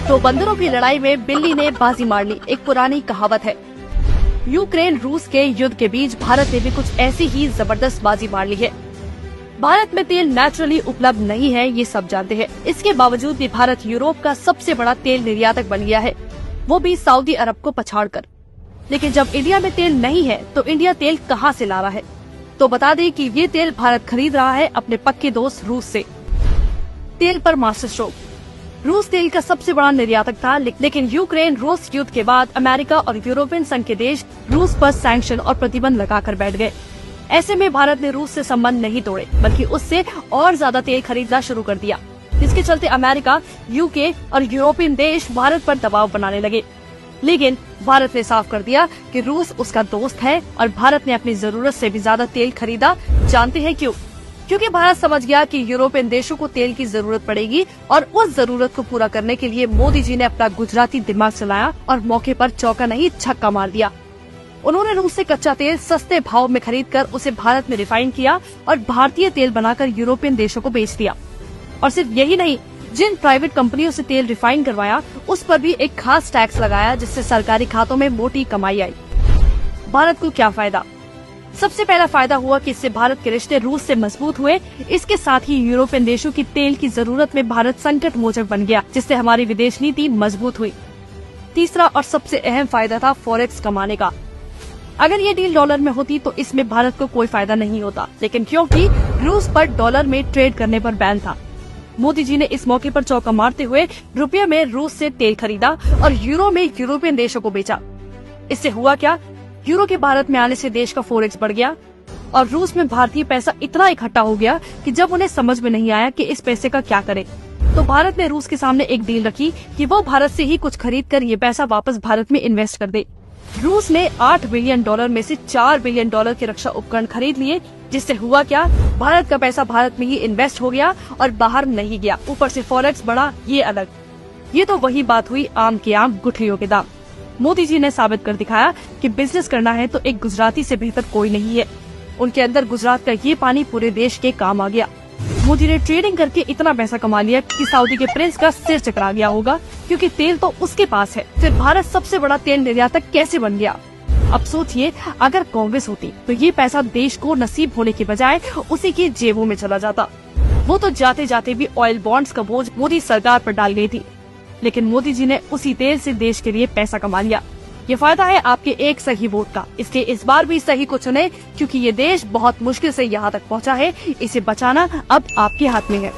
तो बंदरों की लड़ाई में बिल्ली ने बाजी मार ली, एक पुरानी कहावत है। यूक्रेन रूस के युद्ध के बीच भारत ने भी कुछ ऐसी ही जबरदस्त बाजी मार ली है। भारत में तेल नेचुरली उपलब्ध नहीं है, ये सब जानते हैं। इसके बावजूद भी भारत यूरोप का सबसे बड़ा तेल निर्यातक बन गया है, वो भी सऊदी अरब को पछाड़कर। लेकिन जब इंडिया में तेल नहीं है तो इंडिया तेल कहां से ला रहा है? तो बता दें कि ये तेल भारत खरीद रहा है अपने पक्के दोस्त रूस से। तेल पर मास्टर स्ट्रोक। रूस तेल का सबसे बड़ा निर्यातक था, लेकिन यूक्रेन रूस युद्ध के बाद अमेरिका और यूरोपियन संघ के देश रूस पर सैंक्शन और प्रतिबंध लगाकर बैठ गए। ऐसे में भारत ने रूस से संबंध नहीं तोड़े, बल्कि उससे और ज्यादा तेल खरीदना शुरू कर दिया, जिसके चलते अमेरिका, यूके और यूरोपियन देश भारत पर दबाव बनाने लगे। लेकिन भारत ने साफ कर दिया कि रूस उसका दोस्त है और भारत ने अपनी जरूरत से भी ज्यादा तेल खरीदा। जानते हैं क्यों? क्योंकि भारत समझ गया कि यूरोपियन देशों को तेल की जरूरत पड़ेगी और उस जरूरत को पूरा करने के लिए मोदी जी ने अपना गुजराती दिमाग चलाया और मौके पर चौका नहीं छक्का मार दिया। उन्होंने रूस से कच्चा तेल सस्ते भाव में खरीदकर उसे भारत में रिफाइन किया और भारतीय तेल बनाकर यूरोपियन देशों को बेच दिया। और सिर्फ यही नहीं, जिन प्राइवेट कंपनियों से तेल रिफाइन करवाया उस पर भी एक खास टैक्स लगाया, जिससे सरकारी खातों में मोटी कमाई आई। भारत को क्या फायदा? सबसे पहला फायदा हुआ कि इससे भारत के रिश्ते रूस से मजबूत हुए। इसके साथ ही यूरोपियन देशों की तेल की जरूरत में भारत संकट मोचक बन गया, जिससे हमारी विदेश नीति मजबूत हुई। तीसरा और सबसे अहम फायदा था फॉरेक्स कमाने का। अगर ये डील डॉलर में होती तो इसमें भारत को कोई फायदा नहीं होता, लेकिन क्योंकि रूस पर डॉलर में ट्रेड करने पर बैन था, मोदी जी ने इस मौके पर चौका मारते हुए रुपये में रूस से तेल खरीदा और यूरो में यूरोपियन देशों को बेचा। इससे हुआ क्या? यूरो के भारत में आने से देश का फॉरेक्स बढ़ गया और रूस में भारतीय पैसा इतना इकट्ठा हो गया कि जब उन्हें समझ में नहीं आया कि इस पैसे का क्या करें, तो भारत ने रूस के सामने एक डील रखी कि वो भारत से ही कुछ खरीद कर ये पैसा वापस भारत में इन्वेस्ट कर दे। रूस ने $8 बिलियन में से $4 बिलियन के रक्षा उपकरण खरीद लिए, जिससे हुआ क्या? भारत का पैसा भारत में ही इन्वेस्ट हो गया और बाहर नहीं गया। ऊपर से फॉरेक्स बढ़ा, ये अलग। ये तो वही बात हुई, आम के आम गुठलियों के दाम। मोदी जी ने साबित कर दिखाया कि बिजनेस करना है तो एक गुजराती से बेहतर कोई नहीं है। उनके अंदर गुजरात का ये पानी पूरे देश के काम आ गया। मोदी ने ट्रेडिंग करके इतना पैसा कमा लिया कि सऊदी के प्रिंस का सिर चकरा गया होगा, क्योंकि तेल तो उसके पास है। फिर भारत सबसे बड़ा तेल निर्यातक कैसे बन गया? अब सोचिए, अगर कांग्रेस होती तो ये पैसा देश को नसीब होने के बजाय उसी की जेबों में चला जाता। वो तो जाते जाते भी ऑयल बॉन्ड्स का बोझ मोदी सरकार पर डाल गई थी, लेकिन मोदी जी ने उसी तेल से देश के लिए पैसा कमा लिया। ये फायदा है आपके एक सही वोट का, इसलिए इस बार भी सही को चुने, क्योंकि ये देश बहुत मुश्किल से यहाँ तक पहुँचा है। इसे बचाना अब आपके हाथ में है।